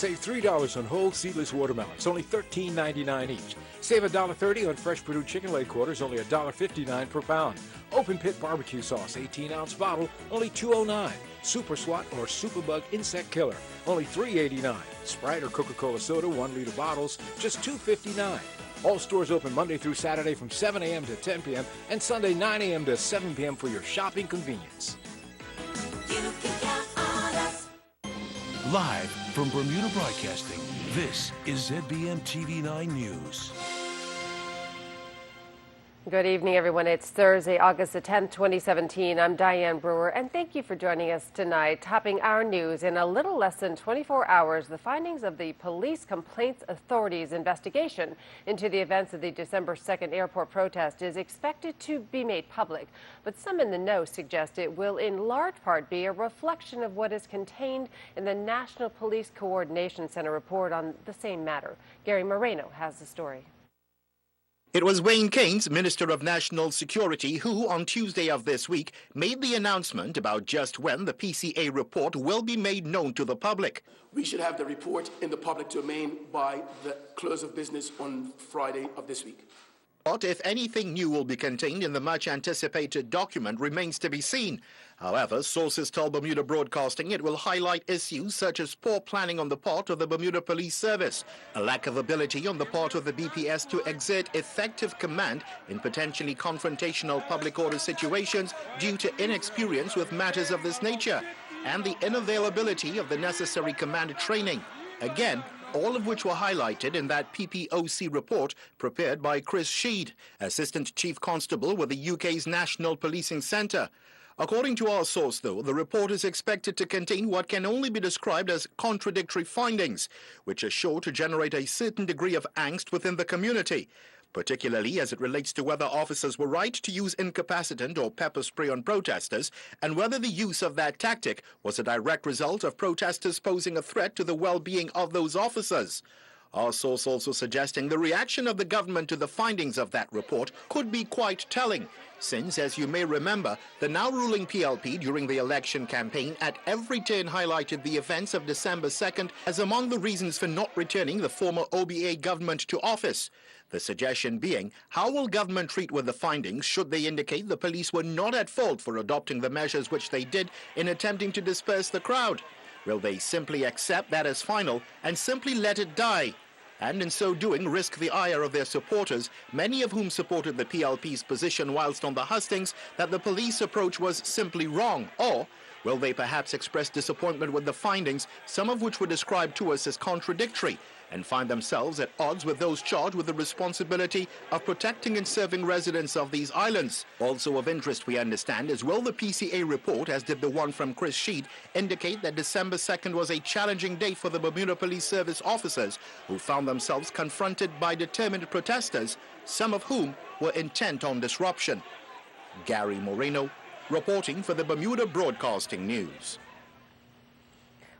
Save $3 on whole seedless watermelons, only $13.99 each. Save $1.30 on fresh Purdue chicken leg quarters, only $1.59 per pound. Open Pit barbecue sauce, 18-ounce bottle, only $2.09. Super SWAT or Superbug insect killer, only $3.89. Sprite or Coca-Cola soda, 1 liter bottles, just $2.59. All stores open Monday through Saturday from 7 a.m. to 10 p.m. and Sunday 9 a.m. to 7 p.m. for your shopping convenience. You can count on us. Live from Bermuda Broadcasting, this is ZBM TV9 News. Good evening, everyone. It's Thursday, August the 10th, 2017. I'm Diane Brewer, and thank you for joining us tonight. Topping our news in a little less than 24 hours, the findings of the Police Complaints Authority's investigation into the events of the December 2nd airport protest is expected to be made public. But some in the know suggest it will in large part be a reflection of what is contained in the National Police Coordination Center report on the same matter. Gary Moreno has the story. It was Wayne Keynes, Minister of National Security, who on Tuesday of this week made the announcement about just when the PCA report will be made known to the public. We should have the report in the public domain by the close of business on Friday of this week. But if anything new will be contained in the much-anticipated document remains to be seen. However, sources tell Bermuda Broadcasting it will highlight issues such as poor planning on the part of the Bermuda Police Service, a lack of ability on the part of the BPS to exert effective command in potentially confrontational public order situations due to inexperience with matters of this nature, and the unavailability of the necessary command training. Again, all of which were highlighted in that PPOC report prepared by Chris Sheed, Assistant Chief Constable with the UK's National Policing Centre. According to our source, though, the report is expected to contain what can only be described as contradictory findings, which are sure to generate a certain degree of angst within the community, particularly as it relates to whether officers were right to use incapacitant or pepper spray on protesters, and whether the use of that tactic was a direct result of protesters posing a threat to the well-being of those officers. Our source also suggesting the reaction of the government to the findings of that report could be quite telling, since, as you may remember, the now ruling PLP during the election campaign at every turn highlighted the events of December 2nd as among the reasons for not returning the former OBA government to office. The suggestion being, how will government treat with the findings should they indicate the police were not at fault for adopting the measures which they did in attempting to disperse the crowd? Will they simply accept that as final and simply let it die? And in so doing risk the ire of their supporters, many of whom supported the PLP's position whilst on the hustings that the police approach was simply wrong? Or will they perhaps express disappointment with the findings, some of which were described to us as contradictory, and find themselves at odds with those charged with the responsibility of protecting and serving residents of these islands? Also of interest, we understand, is will the PCA report, as did the one from Chris Sheed, indicate that December 2nd was a challenging day for the Bermuda Police Service officers who found themselves confronted by determined protesters, some of whom were intent on disruption. Gary Moreno, reporting for the Bermuda Broadcasting News.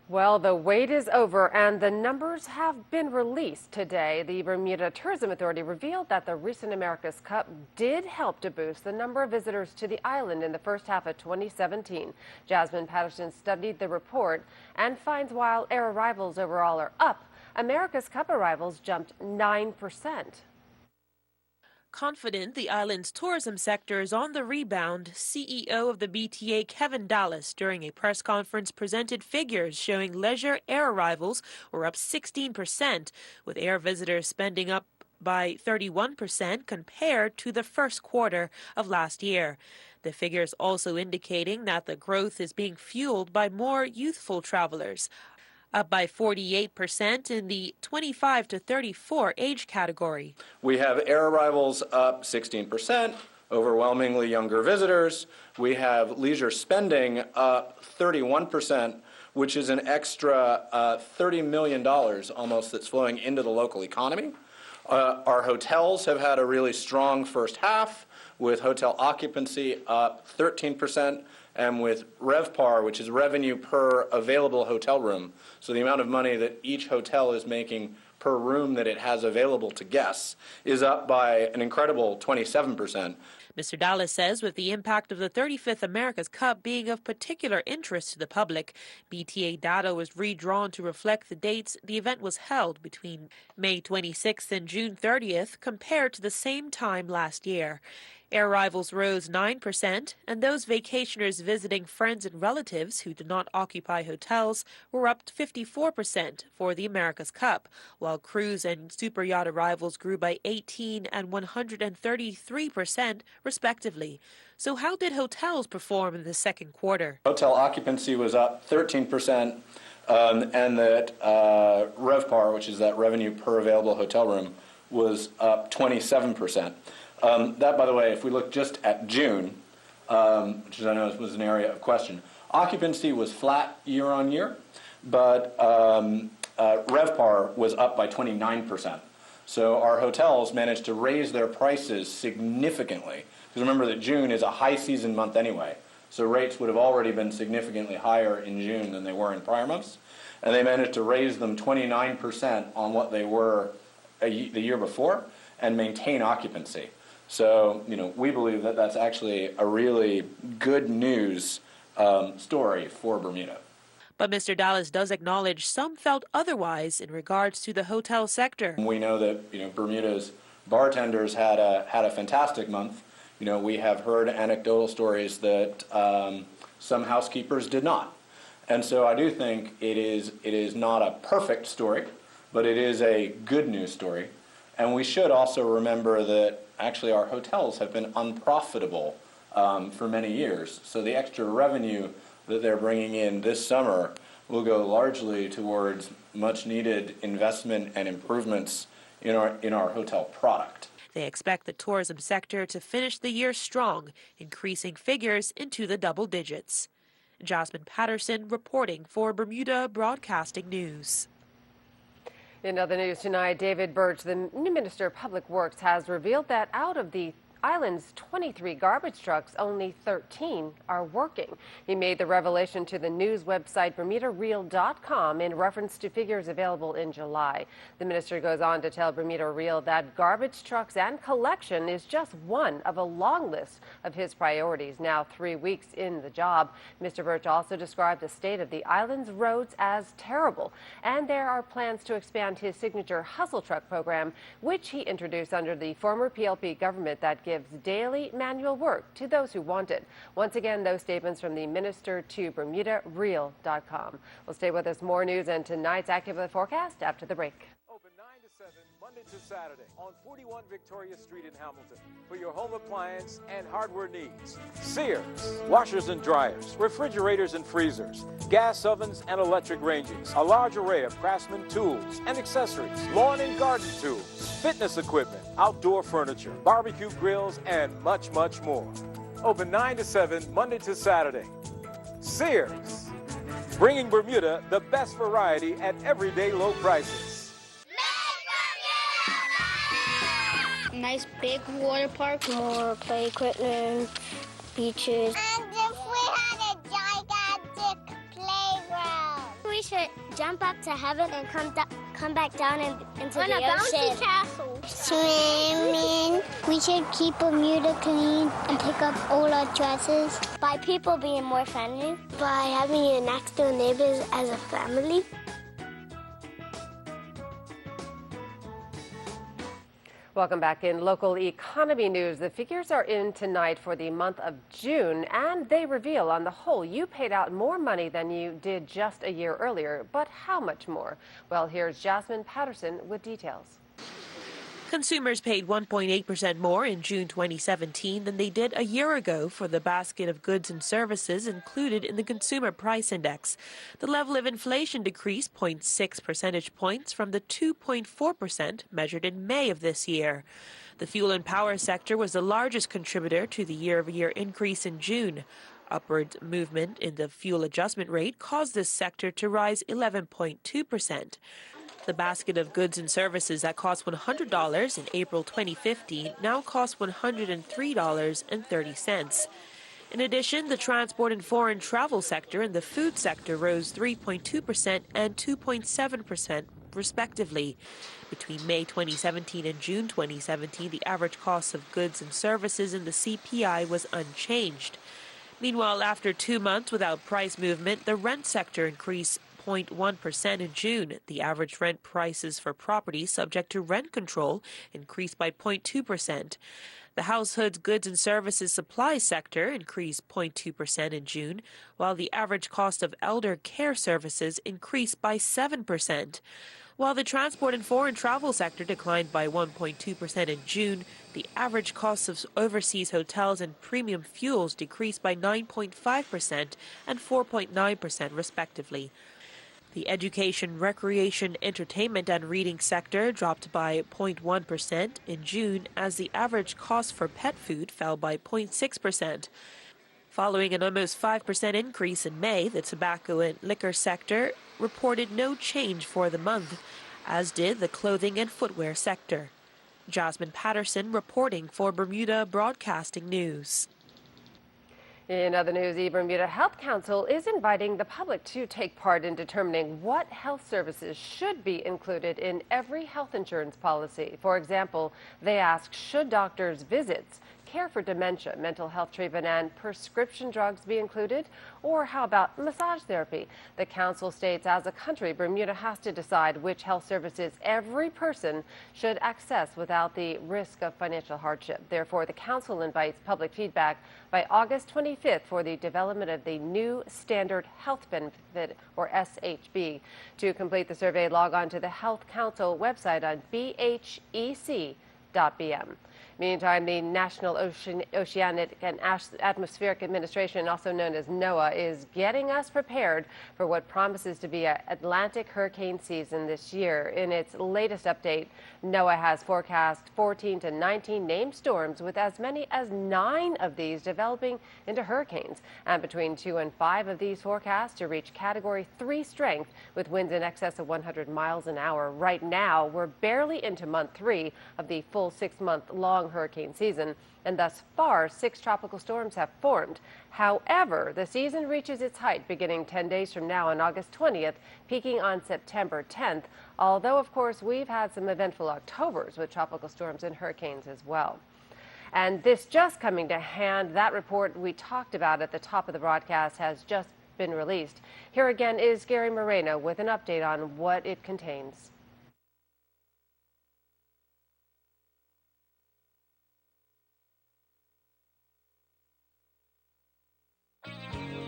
Well, the wait is over and the numbers have been released today. The Bermuda Tourism Authority revealed that the recent America's Cup did help to boost the number of visitors to the island in the first half of 2017. Jasmine Patterson studied the report and finds while air arrivals overall are up, America's Cup arrivals jumped 9%. Confident the island's tourism sector is on the rebound, CEO of the BTA Kevin Dallas during a press conference presented figures showing leisure air arrivals were up 16%, with air visitors spending up by 31% compared to the first quarter of last year. The figures also indicating that the growth is being fueled by more youthful travelers, up by 48% in the 25 to 34 age category. We have air arrivals up 16%, overwhelmingly younger visitors. We have leisure spending up 31%, which is an extra $30 million almost that's flowing into the local economy. Our hotels have had a really strong first half, with hotel occupancy up 13%, and with RevPAR, which is revenue per available hotel room, so the amount of money that each hotel is making per room that it has available to guests, is up by an incredible 27%. Mr. Dallas says with the impact of the 35th America's Cup being of particular interest to the public, BTA data was redrawn to reflect the dates the event was held between May 26th and June 30th compared to the same time last year. Air arrivals rose 9%, and those vacationers visiting friends and relatives who did not occupy hotels were up 54% for the America's Cup, while cruise and super yacht arrivals grew by 18% and 133%, respectively. So how did hotels perform in the second quarter? Hotel occupancy was up 13%, and that RevPAR, which is that revenue per available hotel room, was up 27%. That, by the way, if we look just at June, which I know was an area of question, occupancy was flat year on year, but RevPAR was up by 29%. So our hotels managed to raise their prices significantly. Because remember that June is a high season month anyway, so rates would have already been significantly higher in June than they were in prior months. And they managed to raise them 29% on what they were the year before and maintain occupancy. So, we believe that that's actually a really good news story for Bermuda. But Mr. Dallas does acknowledge some felt otherwise in regards to the hotel sector. We know that, Bermuda's bartenders had a fantastic month. We have heard anecdotal stories that some housekeepers did not. And so I do think it is not a perfect story, but it is a good news story. And we should also remember that actually our hotels have been unprofitable for many years. So the extra revenue that they're bringing in this summer will go largely towards much needed investment and improvements in our hotel product. They expect the tourism sector to finish the year strong, increasing figures into the double digits. Jasmine Patterson reporting for Bermuda Broadcasting News. In other news tonight, David Birch, the new Minister of Public Works, has revealed that out of the island's 23 garbage trucks, only 13 are working. He made the revelation to the news website BermudaReal.com in reference to figures available in July. The minister goes on to tell Bermuda Real that garbage trucks and collection is just one of a long list of his priorities. Now 3 weeks in the job, Mr. Birch also described the state of the island's roads as terrible, and there are plans to expand his signature hustle truck program, which he introduced under the former PLP government that gives daily manual work to those who want it. Once again, those statements from the minister to BermudaReal.com. Well, stay with us. More news and tonight's AccuWeather forecast after the break. Open 9 to 7, Monday to Saturday on 41 Victoria Street in Hamilton for your home appliance and hardware needs. Sears, washers and dryers, refrigerators and freezers, gas ovens and electric ranges, a large array of Craftsman tools and accessories, lawn and garden tools, fitness equipment, outdoor furniture, barbecue grills, and much, much more. Open 9 to 7, Monday to Saturday. Sears, bringing Bermuda the best variety at everyday low prices. Nice big water park, more play equipment, beaches. And if we had a gigantic playground. We should jump up to heaven and come back down into the ocean. On a bouncy castle. Swimming. We should keep Bermuda clean and pick up all our dresses. By people being more friendly. By having your next door neighbors as a family. Welcome back. In local economy news, the figures are in tonight for the month of June, and they reveal on the whole you paid out more money than you did just a year earlier. But how much more? Well, here's Jasmine Patterson with details. Consumers paid 1.8% more in June 2017 than they did a year ago for the basket of goods and services included in the Consumer Price Index. The level of inflation decreased 0.6 percentage points from the 2.4% measured in May of this year. The fuel and power sector was the largest contributor to the year-over-year increase in June. Upward movement in the fuel adjustment rate caused this sector to rise 11.2%. The basket of goods and services that cost $100 in April 2015 now costs $103.30. In addition, the transport and foreign travel sector and the food sector rose 3.2% and 2.7% respectively. Between May 2017 and June 2017, the average cost of goods and services in the CPI was unchanged. Meanwhile, after 2 months without price movement, the rent sector increased 0.1% in June. The average rent prices for properties subject to rent control increased by 0.2%. The household's goods and services supply sector increased 0.2% in June, while the average cost of elder care services increased by 7%. While the transport and foreign travel sector declined by 1.2% in June, the average cost of overseas hotels and premium fuels decreased by 9.5% and 4.9% respectively. The education, recreation, entertainment and reading sector dropped by 0.1% in June as the average cost for pet food fell by 0.6%. Following an almost 5% increase in May, the tobacco and liquor sector reported no change for the month, as did the clothing and footwear sector. Jasmine Patterson reporting for Bermuda Broadcasting News. In other news, the Bermuda Health Council is inviting the public to take part in determining what health services should be included in every health insurance policy. For example, they ask, should doctors' visits, care for dementia, mental health treatment, and prescription drugs be included? Or how about massage therapy? The council states as a country, Bermuda has to decide which health services every person should access without the risk of financial hardship. Therefore, the council invites public feedback by August 25th for the development of the new Standard Health Benefit, or SHB. To complete the survey, log on to the Health Council website on bhec.bm. Meantime, the National Oceanic and Atmospheric Administration, also known as NOAA, is getting us prepared for what promises to be an Atlantic hurricane season this year. In its latest update, NOAA has forecast 14 to 19 named storms, with as many as 9 of these developing into hurricanes, and between 2 and 5 of these forecast to reach Category 3 strength, with winds in excess of 100 miles an hour. Right now, we're barely into month 3 of the full 6-month-long hurricane season, and thus far 6 tropical storms have formed. However, the season reaches its height beginning 10 days from now on August 20th, peaking on September 10th, although of course we've had some eventful Octobers with tropical storms and hurricanes as well. And this just coming to hand, that report we talked about at the top of the broadcast has just been released. Here again is Gary Moreno with an update on what it contains.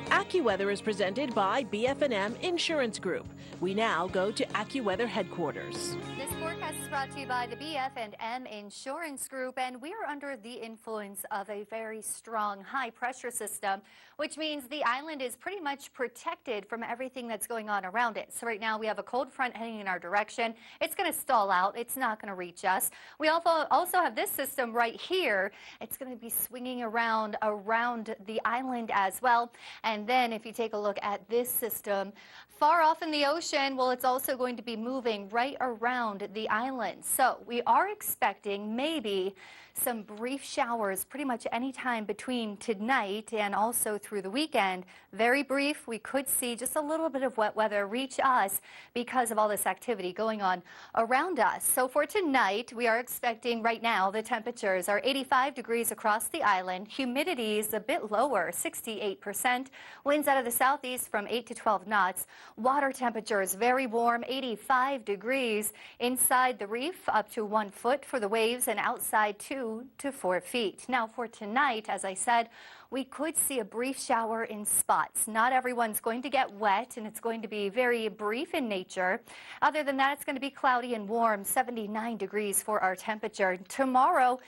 AccuWeather is presented by BF&M Insurance Group. We now go to AccuWeather headquarters. This forecast is brought to you by the BF&M Insurance Group, and we are under the influence of a very strong high-pressure system, which means the island is pretty much protected from everything that's going on around it. So right now we have a cold front heading in our direction. It's going to stall out. It's not going to reach us. We also have this system right here. It's going to be swinging around the island as well. And then if you take a look at this system, far off in the ocean, well, it's also going to be moving right around the island. So we are expecting maybe some brief showers pretty much any time between tonight and also through the weekend. Very brief. We could see just a little bit of wet weather reach us because of all this activity going on around us. So for tonight, we are expecting right now the temperatures are 85 degrees across the island. Humidity is a bit lower, 68%. Winds out of the southeast from 8 to 12 knots. Water temperatures very warm, 85 degrees. Inside the reef, up to 1 foot for the waves, and outside 2 to 4 feet. Now for tonight, as I said, we could see a brief shower in spots. Not everyone's going to get wet, and it's going to be very brief in nature. Other than that, it's going to be cloudy and warm, 79 degrees for our temperature. Tomorrow,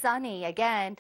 sunny again.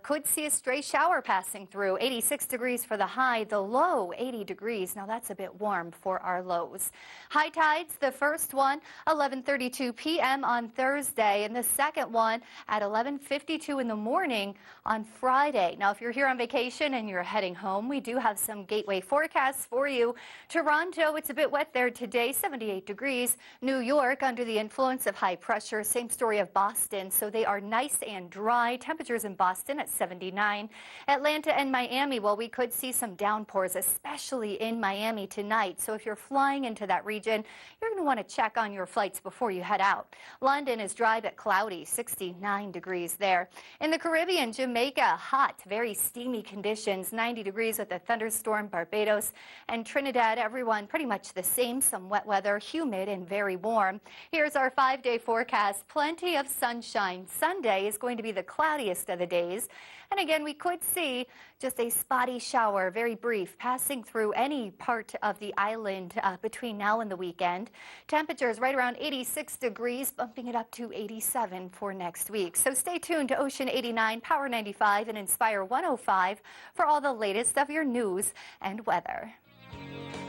Could see a stray shower passing through, 86 degrees for the high, the low 80 degrees. Now that's a bit warm for our lows. High tides, the first one 11:32 p.m. on Thursday, and the second one at 11:52 in the morning on Friday. Now if you're here on vacation and you're heading home, we do have some gateway forecasts for you. Toronto, it's a bit wet there today, 78 degrees. New York, under the influence of high pressure, same story of Boston, so they are nice and dry. Temperatures in Boston at 79. Atlanta and Miami, well, we could see some downpours, especially in Miami tonight. So if you're flying into that region, you're going to want to check on your flights before you head out. London is dry but cloudy, 69 degrees there. In the Caribbean, Jamaica, hot, very steamy conditions, 90 degrees with a thunderstorm. Barbados and Trinidad, everyone pretty much the same, some wet weather, humid and very warm. Here's our 5-day forecast. Plenty of sunshine. Sunday is going to be the cloudiest of the days. And again, we could see just a spotty shower, very brief, passing through any part of the island between now and the weekend. Temperatures right around 86 degrees, bumping it up to 87 for next week. So stay tuned to Ocean 89, Power 95, and Inspire 105 for all the latest of your news and weather.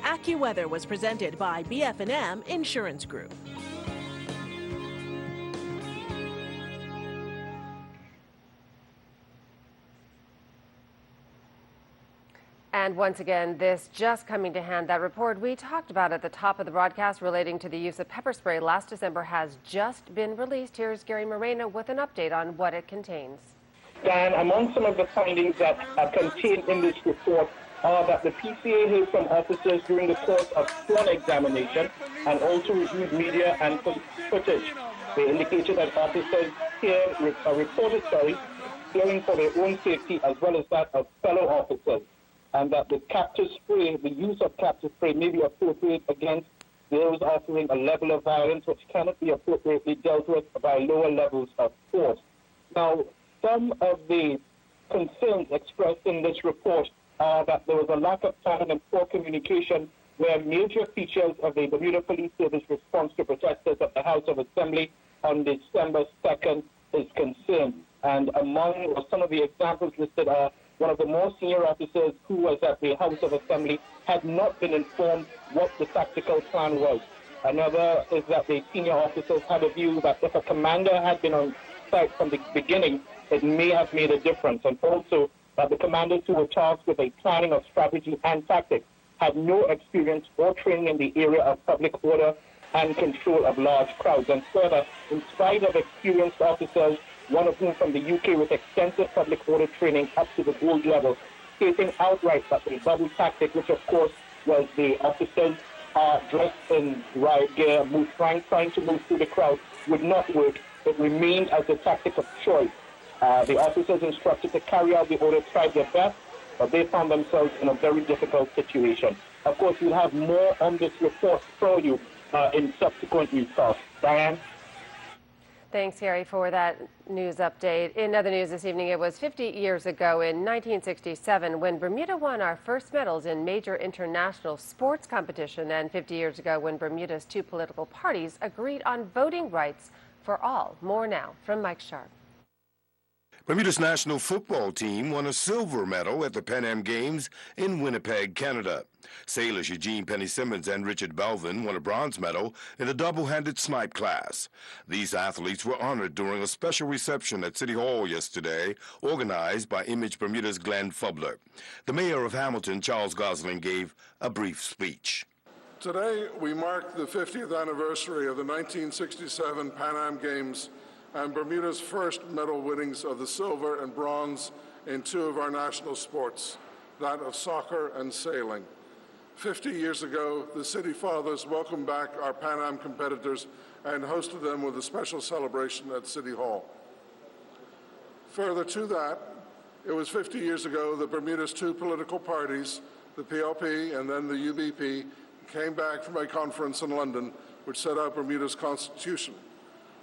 AccuWeather was presented by BF&M Insurance Group. And once again, this just coming to hand. That report we talked about at the top of the broadcast relating to the use of pepper spray last December has just been released. Here's Gary Moreno with an update on what it contains. Dan, among some of the findings that are contained in this report are that the PCA heard from officers during the course of sworn examination and also reviewed media and footage. They indicated that officers reported fearing for their own safety as well as that of fellow officers, and that the captive spray, the use of captive spray may be appropriate against those offering a level of violence which cannot be appropriately dealt with by lower levels of force. Now, some of the concerns expressed in this report are that there was a lack of planning and poor communication where major features of the Bermuda Police Service response to protesters at the House of Assembly on December 2nd is concerned. And among some of the examples listed are one of the more senior officers who was at the House of Assembly had not been informed what the tactical plan was. Another is that the senior officers had a view that if a commander had been on site from the beginning, it may have made a difference. And also that the commanders who were tasked with a planning of strategy and tactics had no experience or training in the area of public order and control of large crowds. And further, in spite of experienced officers, one of whom from the UK with extensive public order training up to the gold level, stating outright that the bubble tactic, which of course was the officers dressed in riot gear, trying to move through the crowd, would not work. It remained as the tactic of choice. The officers instructed to carry out the order tried their best, but they found themselves in a very difficult situation. Of course, we'll have more on this report for you in subsequent newscasts. Diane? Thanks, Gary, for that news update. In other news this evening, it was 50 years ago in 1967 when Bermuda won our first medals in major international sports competition, and 50 years ago when Bermuda's two political parties agreed on voting rights for all. More now from Mike Sharp. Bermuda's national football team won a silver medal at the Pan Am Games in Winnipeg, Canada. Sailors Eugene Penny Simmons and Richard Belvin won a bronze medal in the double-handed snipe class. These athletes were honored during a special reception at City Hall yesterday, organized by Image Bermuda's Glenn Fubler. The mayor of Hamilton, Charles Gosling, gave a brief speech. Today, we mark the 50th anniversary of the 1967 Pan Am Games and Bermuda's first medal winnings of the silver and bronze in two of our national sports, that of soccer and sailing. 50 years ago, the City Fathers welcomed back our Pan Am competitors and hosted them with a special celebration at City Hall. Further to that, it was 50 years ago that Bermuda's two political parties, the PLP and then the UBP, came back from a conference in London which set out Bermuda's constitution.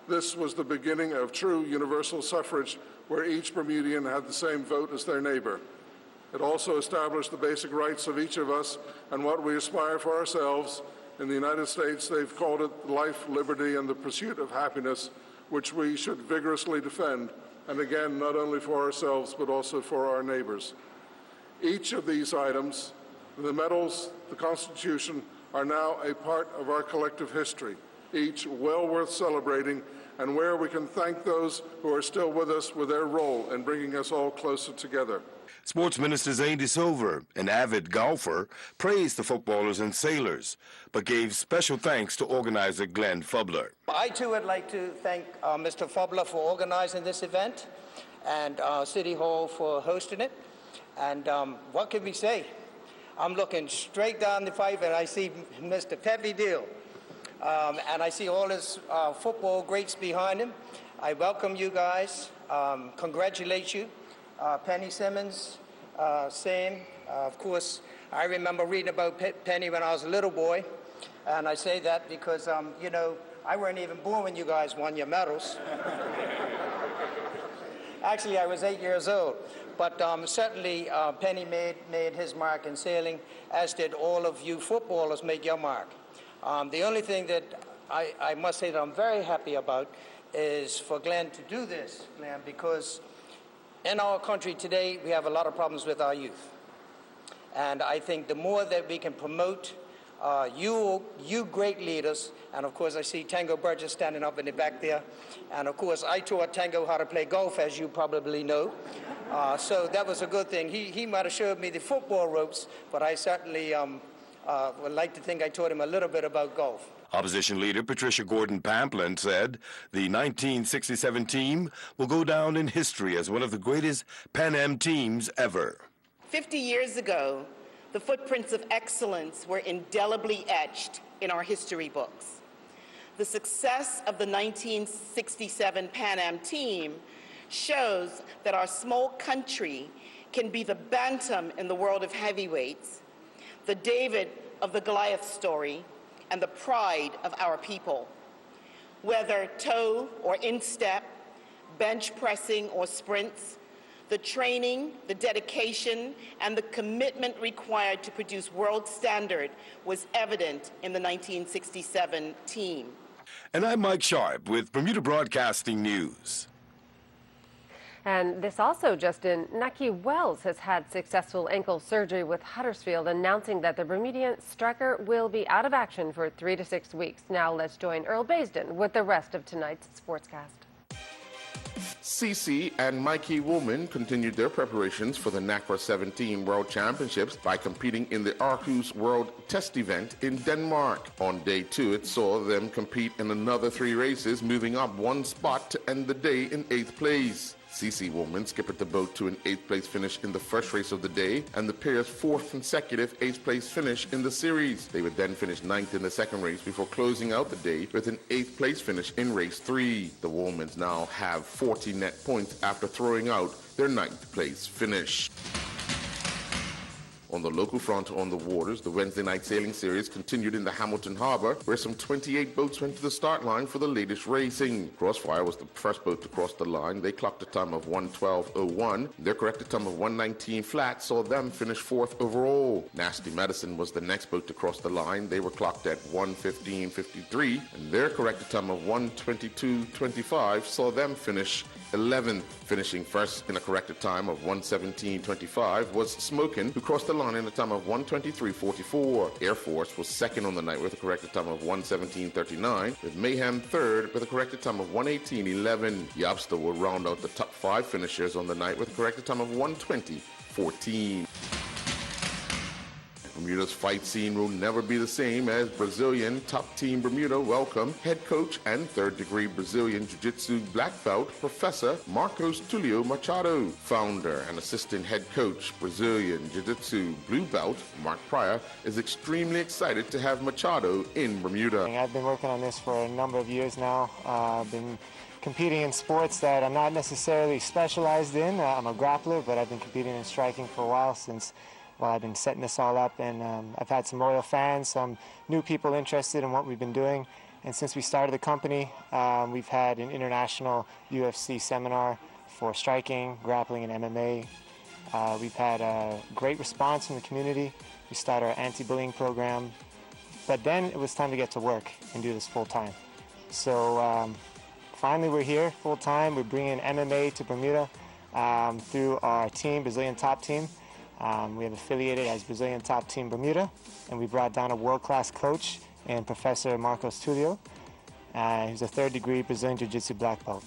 This was the beginning of true universal suffrage, where each Bermudian had the same vote as their neighbor. It also established the basic rights of each of us and what we aspire for ourselves. In the United States, they've called it life, liberty, and the pursuit of happiness, which we should vigorously defend, and again, not only for ourselves, but also for our neighbors. Each of these items, the medals, the Constitution, are now a part of our collective history, each well worth celebrating and where we can thank those who are still with us with their role in bringing us all closer together. Sports Minister Zane De Silva, an avid golfer, praised the footballers and sailors, but gave special thanks to organizer Glenn Fubler. I too would like to thank Mr. Fubler for organizing this event and City Hall for hosting it. And what can we say? I'm looking straight down the pipe and I see Mr. Pepe Deal. And I see all his football greats behind him. I welcome you guys, congratulate you. Penny Simmons, same. Of course, I remember reading about Penny when I was a little boy. And I say that because, you know, I weren't even born when you guys won your medals. Actually, I was 8 years old. But certainly, Penny made his mark in sailing, as did all of you footballers make your mark. The only thing that I must say that I'm very happy about is for Glenn to do this, Glenn, because in our country today, we have a lot of problems with our youth. And I think the more that we can promote you great leaders, and of course I see Tango Burgess standing up in the back there, and of course I taught Tango how to play golf, as you probably know. So that was a good thing. He might have showed me the football ropes, but I certainly would like to think I taught him a little bit about golf. Opposition leader Patricia Gordon Pamplin said the 1967 team will go down in history as one of the greatest Pan Am teams ever. 50 years ago, the footprints of excellence were indelibly etched in our history books. The success of the 1967 Pan Am team shows that our small country can be the bantam in the world of heavyweights, the David of the Goliath story, and the pride of our people. Whether toe or instep, bench pressing or sprints, the training, the dedication, and the commitment required to produce world standard was evident in the 1967 team. And I'm Mike Sharp with Bermuda Broadcasting News. And this also just in, Naki Wells has had successful ankle surgery with Huddersfield, announcing that the Bermudian striker will be out of action for 3 to 6 weeks. Now let's join Earl Baisden with the rest of tonight's Sportscast. Cece and Mikey Woolman continued their preparations for the NACRA 17 World Championships by competing in the Aarhus World Test event in Denmark. On day 2, it saw them compete in another 3 races, moving up 1 spot to end the day in 8th place. CC Woolman skippered the boat to an 8th place finish in the first race of the day and the pair's 4th consecutive 8th place finish in the series. They would then finish 9th in the second race before closing out the day with an 8th place finish in race 3. The Woolmans now have 40 net points after throwing out their 9th place finish. On the local front on the waters, the Wednesday night sailing series continued in the Hamilton Harbor, where some 28 boats went to the start line for the latest racing. Crossfire was the first boat to cross the line. They clocked a time of 1:12.01. Their corrected time of 1:19 flat saw them finish 4th overall. Nasty Medicine was the next boat to cross the line. They were clocked at 1:15.53, and their corrected time of 1:22.25 saw them finish 11th. Finishing first in a corrected time of 1:17.25 was Smokin', who crossed the line in a time of 1:23.44. Air Force was second on the night with a corrected time of 1:17.39, with Mayhem third with a corrected time of 1:18.11. Yobster will round out the top 5 finishers on the night with a corrected time of 1:20.14. Bermuda's fight scene will never be the same as Brazilian top team Bermuda welcome head coach and third-degree Brazilian Jiu-Jitsu black belt Professor Marcos Tulio Machado. Founder and assistant head coach Brazilian Jiu-Jitsu blue belt Mark Pryor is extremely excited to have Machado in Bermuda. I've been working on this for a number of years now. I've been competing in sports that I'm not necessarily specialized in. I'm a grappler, but I've been competing in striking for a while since I've been setting this all up, and I've had some loyal fans, some new people interested in what we've been doing. And since we started the company, we've had an international UFC seminar for striking, grappling, and MMA. We've had a great response from the community. We started our anti-bullying program, but then it was time to get to work and do this full-time. So finally we're here full-time. We're bringing MMA to Bermuda through our team, Brazilian Top Team. We have affiliated as Brazilian Top Team Bermuda, and we brought down a world-class coach and Professor Marcos Tulio. He's a third-degree Brazilian Jiu-Jitsu black belt.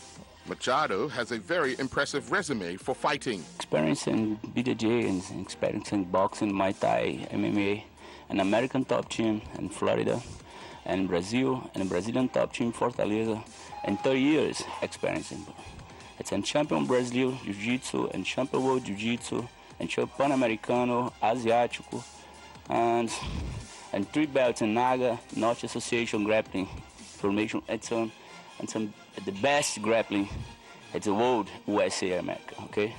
Machado has a very impressive resume for fighting. Experiencing BJJ and experiencing boxing, Muay Thai, MMA, an American top team in Florida, and Brazil, and a Brazilian top team Fortaleza, and 30 years experiencing. It's a champion Brazil Jiu-Jitsu and champion world Jiu-Jitsu and champion Pan-Americano, Asiático, and 3 belts in Naga, North Association grappling formation. It's the best grappling at the world, USA, America, okay?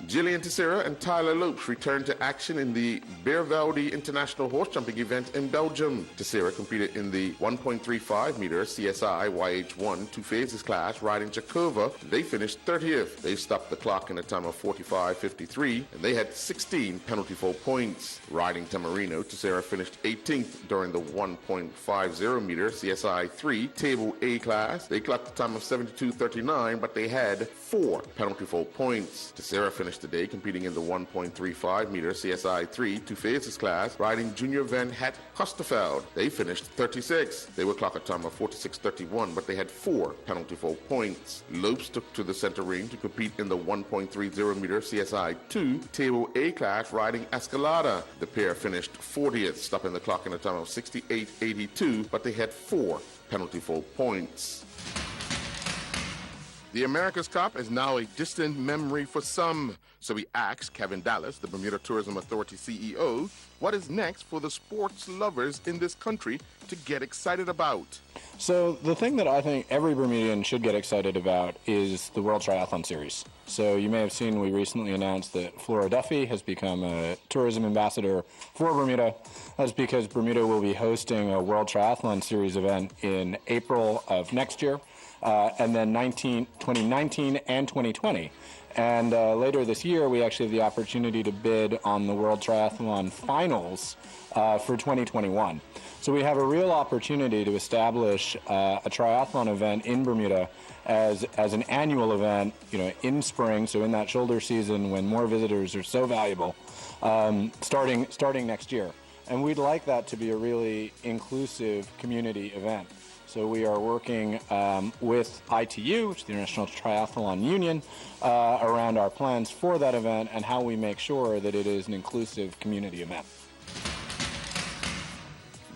Jillian Teixeira and Tyler Lopes returned to action in the Beervelde International Horse Jumping event in Belgium. Teixeira competed in the 1.35-meter CSI YH1 two phases class riding Jakova. They finished 30th. They stopped the clock in a time of 45.53, and they had 16 penalty fault points. Riding Tamarino, Teixeira finished 18th during the 1.50-meter CSI 3 Table A class. They clocked a time of 72.39, but they had 4 penalty fault points. Teixeira finished today competing in the 1.35-meter CSI 3 two phases class riding Junior Van Het Kosteveld. They finished 36. They would clock a time of 46.31, but they had 4 penalty fault points. Lopes took to the center ring to compete in the 1.30-meter CSI 2 Table A class riding Escalada. The pair finished 40th, stopping the clock in a time of 68.82, but they had 4 penalty fault points. The America's Cup is now a distant memory for some. So we asked Kevin Dallas, the Bermuda Tourism Authority CEO, what is next for the sports lovers in this country to get excited about. So the thing that I think every Bermudian should get excited about is the World Triathlon Series. So you may have seen we recently announced that Flora Duffy has become a tourism ambassador for Bermuda. That's because Bermuda will be hosting a World Triathlon Series event in April of next year. And then 2019 and 2020. And later this year, we actually have the opportunity to bid on the World Triathlon Finals for 2021. So we have a real opportunity to establish a triathlon event in Bermuda as an annual event, in spring, so in that shoulder season when more visitors are so valuable, starting next year. And we'd like that to be a really inclusive community event. So we are working with ITU, which is the International Triathlon Union, around our plans for that event and how we make sure that it is an inclusive community event.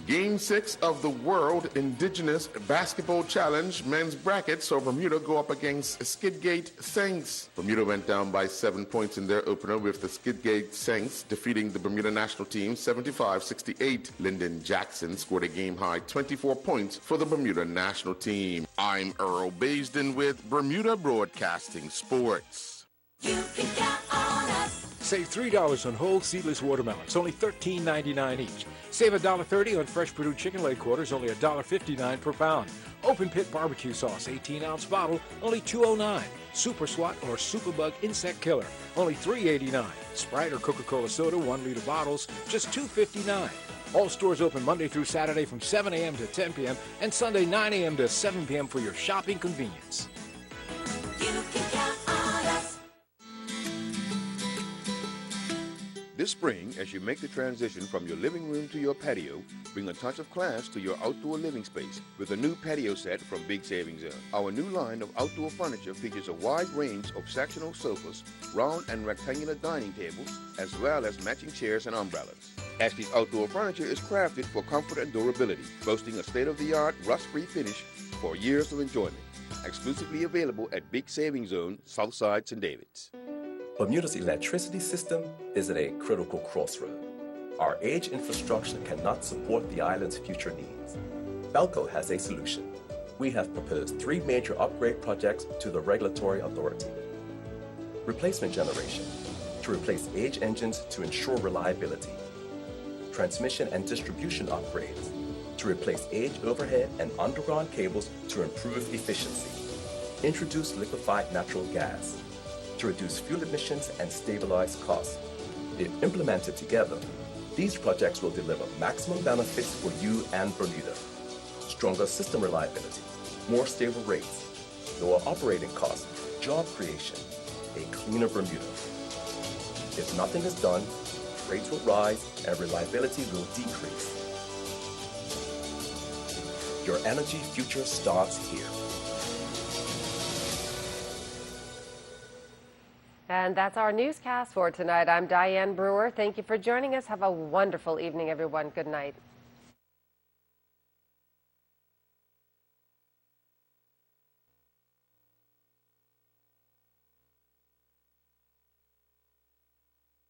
Game 6 of the World Indigenous Basketball Challenge men's bracket saw Bermuda go up against Skidgate Saints. Bermuda went down by 7 points in their opener, with the Skidgate Saints defeating the Bermuda national team 75-68. Lyndon Jackson scored a game-high 24 points for the Bermuda national team. I'm Earl Baisden with Bermuda Broadcasting Sports. You can count on us. Save $3 on whole seedless watermelons, only $13.99 each. Save $1.30 on fresh Purdue chicken leg quarters, only $1.59 per pound. Open Pit barbecue sauce, 18-ounce bottle, only $2.09. Super Swat or Superbug insect killer, only $3.89. Sprite or Coca-Cola soda, 1 liter bottles, just $2.59. All stores open Monday through Saturday from 7 a.m. to 10 p.m. and Sunday 9 a.m. to 7 p.m. for your shopping convenience. You can count on us. This spring, as you make the transition from your living room to your patio, bring a touch of class to your outdoor living space with a new patio set from Big Savings Zone. Our new line of outdoor furniture features a wide range of sectional sofas, round and rectangular dining tables, as well as matching chairs and umbrellas. Ashley's outdoor furniture is crafted for comfort and durability, boasting a state-of-the-art rust-free finish for years of enjoyment. Exclusively available at Big Savings Zone, Southside St. David's. Bermuda's electricity system is at a critical crossroad. Our aged infrastructure cannot support the island's future needs. Belco has a solution. We have proposed 3 major upgrade projects to the regulatory authority. Replacement generation, to replace aged engines to ensure reliability. Transmission and distribution upgrades, to replace aged overhead and underground cables to improve efficiency. Introduce liquefied natural gas, to reduce fuel emissions and stabilize costs. If implemented together, these projects will deliver maximum benefits for you and Bermuda. Stronger system reliability, more stable rates, lower operating costs, job creation, a cleaner Bermuda. If nothing is done, rates will rise and reliability will decrease. Your energy future starts here. And that's our newscast for tonight. I'm Diane Brewer. Thank you for joining us. Have a wonderful evening, everyone. Good night.